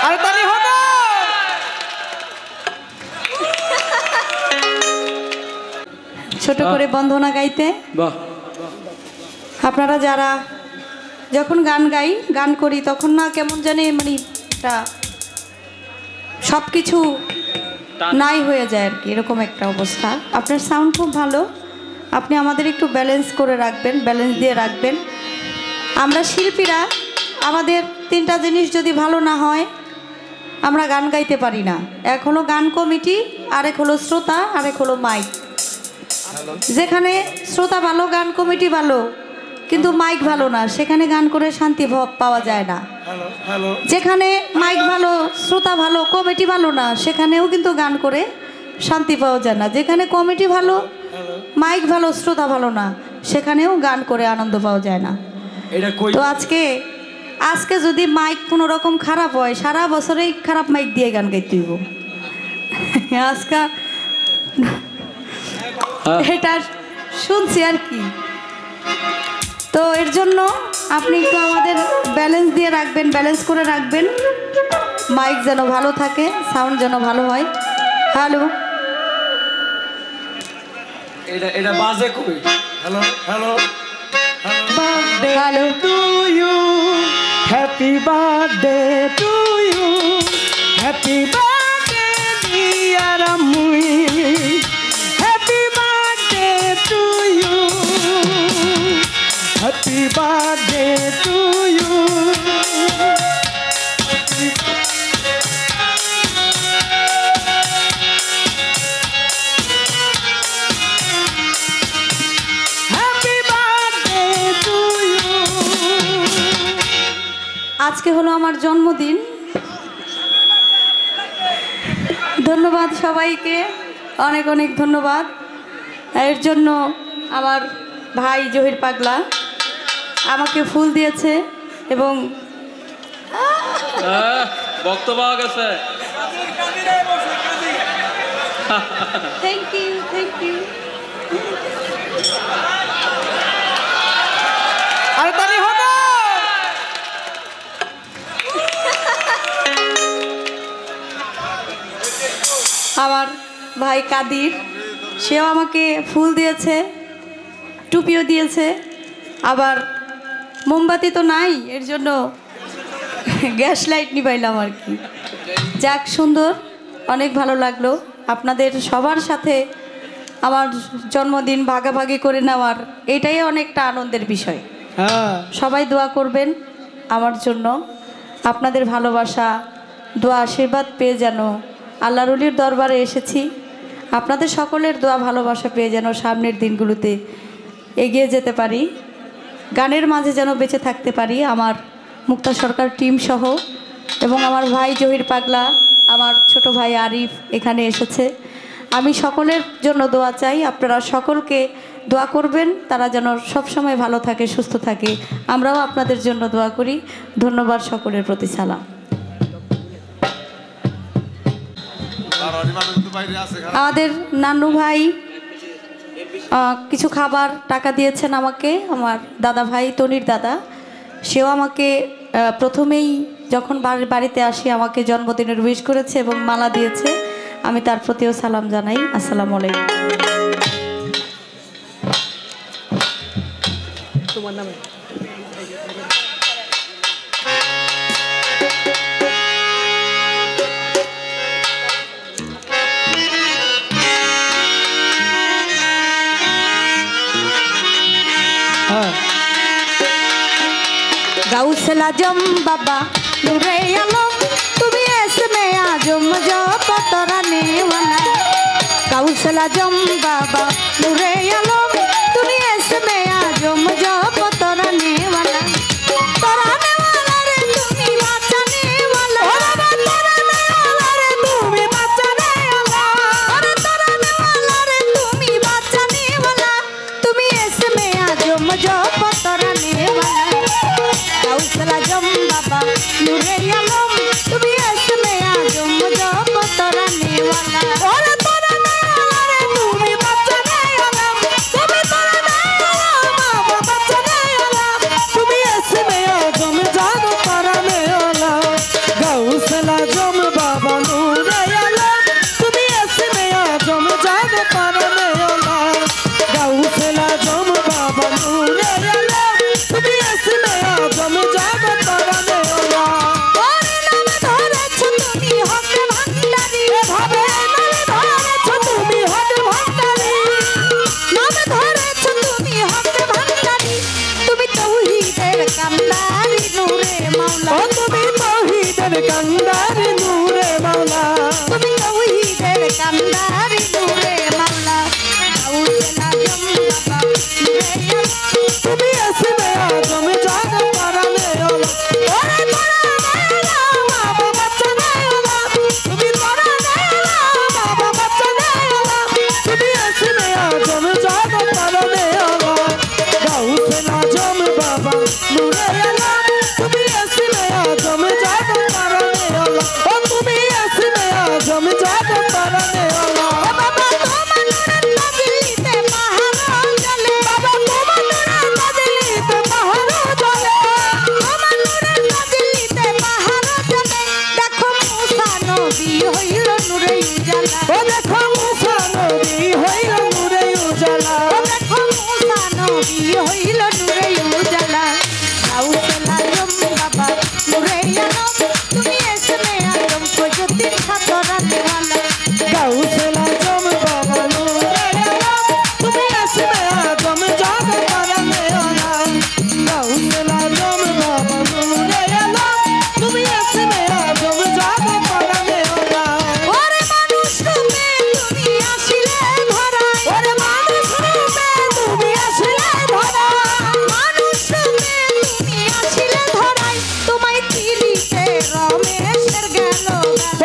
আরে তালি হলো ছোট করে বন্দনা গাইতে। বাহ, আপনারা যারা যখন গান গাই গান করি তখন না কেমন জানি মানে একটা সব কিছু নাই হয়ে যায় আর কি, এরকম একটা অবস্থা। আপনার সাউন্ড খুব ভালো, আপনি আমাদের একটু ব্যালেন্স করে রাখবেন, ব্যালেন্স দিয়ে রাখবেন। আমরা শিল্পীরা আমাদের তিনটা জিনিস যদি ভালো না হয় আমরা গান গাইতে পারি না। এক হলো গান কমিটি, আরেক হলো শ্রোতা, আরেক হলো মাইক। যেখানে শ্রোতা ভালো, গান কমিটি ভালো, কিন্তু মাইক ভালো না, সেখানে গান করে শান্তি পাওয়া যায় না। যেখানে মাইক ভালো, শ্রোতা ভালো, কমিটি ভালো না, সেখানেও কিন্তু গান করে শান্তি পাওয়া যায় না। যেখানে কমিটি ভালো, মাইক ভালো, শ্রোতা ভালো না, সেখানেও গান করে আনন্দ পাওয়া যায় না। তো আজকে যদি মাইক কোনো রকম খারাপ হয়, সারা বছরেই খারাপ মাইক দিয়ে গান গাইতে হইব আজকে। এটা শুনছি আর কি। তো এর জন্য আপনি একটু আমাদের ব্যালেন্স দিয়ে রাখবেন, ব্যালেন্স করে রাখবেন, মাইক যেন ভালো থাকে, সাউন্ড যেন ভালো হয়। হ্যালো, এটা বাজে কই? Hello hello hello, to you, happy birthday to you, happy birthday dear Mui, happy birthday to you, happy birthday to you. আজকে হলো আমার জন্মদিন। ধন্যবাদ সবাইকে, অনেক অনেক ধন্যবাদ। এর জন্য আমার ভাই জহির পাগলা আমাকে ফুল দিয়েছে এবং বক্তব্য পাওয়া গেছে। Thank you, thank you. আরে তালি হলো আমার ভাই কাদির, সেও আমাকে ফুল দিয়েছে, টুপিও দিয়েছে, আবার মোমবাতি তো নাই, এর জন্য গ্যাস লাইট নিবাইলাম আর কি। যাক, সুন্দর, অনেক ভালো লাগলো আপনাদের সবার সাথে আমার জন্মদিন ভাগাভাগি করে নেওয়ার, এটাই অনেকটা আনন্দের বিষয়। সবাই দোয়া করবেন আমার জন্য, আপনাদের ভালোবাসা, দোয়া, আশীর্বাদ পেয়ে যেন আল্লাহর ওলির দরবারে এসেছি, আপনাদের সকলের দোয়া ভালোবাসা পেয়ে যেন সামনের দিনগুলোতে এগিয়ে যেতে পারি, গানের মাঝে যেন বেঁচে থাকতে পারি আমার মুক্তা সরকার টিম সহ। এবং আমার ভাই জহির পাগলা, আমার ছোট ভাই আরিফ এখানে এসেছে। আমি সকলের জন্য দোয়া চাই, আপনারা সকলকে দোয়া করবেন, তারা যেন সবসময় ভালো থাকে, সুস্থ থাকে। আমরাও আপনাদের জন্য দোয়া করি। ধন্যবাদ, সকলের প্রতি সালাম। আমাদের নান্নু ভাই কিছু খাবার টাকা দিয়েছেন আমাকে, আমার দাদা ভাই তনির দাদা, সেও আমাকে প্রথমেই যখন বাড়িতে আসি আমাকে জন্মদিনের উইশ করেছে এবং মালা দিয়েছে। আমি তার প্রতিও সালাম জানাই। আসসালামু আলাইকুম। তোমার নামে গাউসেল আজম বাবা নূরে আলম, তুমি এসমে আজম জপতরা নেওয়ালা। গাউসেল আজম বাবা নূরে আলম, তুমি এসমে আজম জপতরা নেওয়ালা। তোরা নেওয়ালা রে তুমি বাচ্চা নেওয়ালা, তোরা নেওয়ালা রে তুমি বাচ্চা নেওয়ালা, তোরা নেওয়ালা রে তুমি বাচ্চা নেওয়ালা, তুমি এসমে আজম জপতরা নেওয়ালা। গাউসেল আজম বাবা নূরে আলম, তুমি এসমে আজম জপতরা নেওয়ালা। তোরা নেওয়ালা রে তুমি বাচ্চা নেওয়ালা, কান্দারি নূরে মাওলা তুমি তৌহিদের কান্দারি নূরে মাওলা গাউসুল আজম বাবা নূরে আলম তুমি আসবে আজম জাগ পারানে ওলা ওরে পারানে বাবা বাচ্চা নাই ওলা তুমি পারানে বাবা বাচ্চা নাই ওলা তুমি আসবে আজম জাগ পারানে ওলা গাউসুল আজম বাবা নূরে আলম তুমি আসবে আজম জাগ পারানে ওলা ও তুমি আসবে আজম জাগ পারানে ওলা বাবা তোমার নূরের তাজলিতে পাহাড় জ্বলে বাবা তোমার নূরের তাজলিতে পাহাড় জ্বলে তোমার নূরের তাজলিতে পাহাড় জ্বলে দেখো মুসা নবী হইল নূরে উজালা ও দেখো মুসা নবী হইল নূরে উজালা ও দেখো মুসা নবী হইল নূরে উজালা গাউসুল আজম বাবা নূরে আলম তুমি এসমে আজম প্রযুক্তির ছাত্রা নেওয়ালা গাউসুল আজম বাবা নূরে আলম তুমি আসবে আজম জাগ পারানে ওলা গাউসুল আজম বাবা নূরে আলম তুমি আসবে আজম জাগ পারানে ওলা ওরে মানুষ রূপে তুমি আসিলে ধরায় ওরে মানুষ রূপে তুমি আসলে ধরা মানুষ রূপে তুমি আসিলে ধরায় তোমায় চিনিতে রমেশের গেল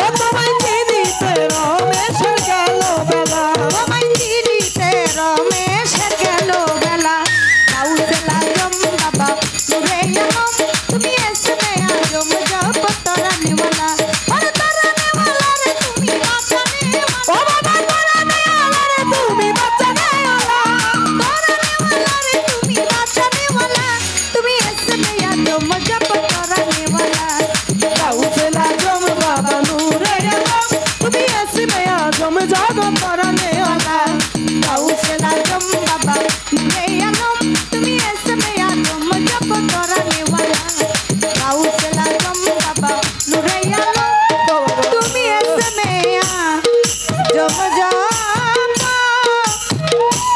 ও তোমায় চিনিতে রমেশের গেল বেলা তোমায় চিনিতে রমেশের গেল বেলা গাউসুল আজম বাবা নূরে আলম তুমি এসমে আজম জপ তরানিওয়ালা ওরে তরানিওয়ালা রে তুমি বাঁচানেওয়ালা ও বাবা তরানিওয়ালা রে তুমি বাঁচানেওয়ালা তরানিওয়ালা রে তুমি বাঁচানেওয়ালা তুমি এসমে আজম জপ তরানিওয়ালা গাউসুল আজম বাবা নূরে আলম তুমি আসবে আজম জাগ পারানে ওলা গাউসুল আজম বাবা নূরে আলম তুমি এসমে আজম জপ তরানিওয়ালা গাউসুল আজম বাবা নূরে আলম তুমি এসমে আজম জপ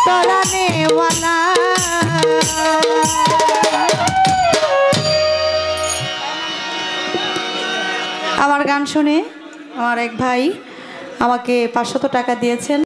তরানিওয়ালা। আমার গান শুনে আমার এক ভাই আমাকে 500 টাকা দিয়েছেন।